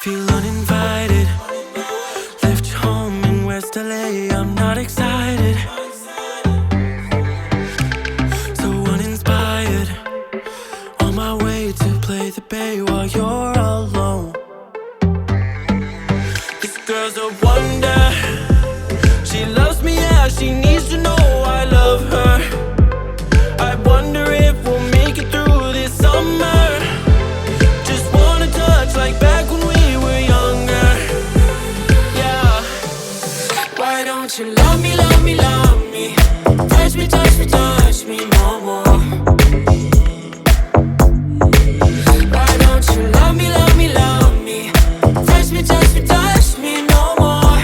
feel uninvited. Left you home in West LA, I'm not excited. So uninspired, on my way to play the bay while you're alone. This girl's a wonder. She loves me, yeah, she needs to know I love her. I wonder if we'll make it through this summer. Just wanna touch like back when we were younger. Yeah. Why don't you love me, love me, love me? Touch me, touch me, touch me no more. Why don't you love me, love me, love me? Touch me, touch me, touch me no more.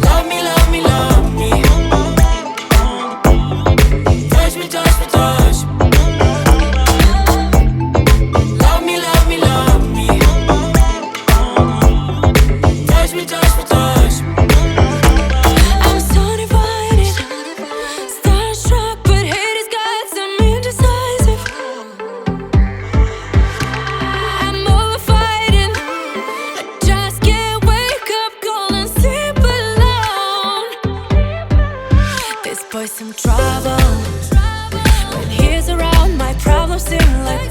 Love me, love me, love me. Touch me, touch me, touch me. Love me, love me, love me. Touch me, touch me, touch me. I'm so divided, starstruck, but hate has got some indecisive. I'm over fighting, I just can't wake up cold and sleep alone. This boy's some trouble. When he's around, my problems seem like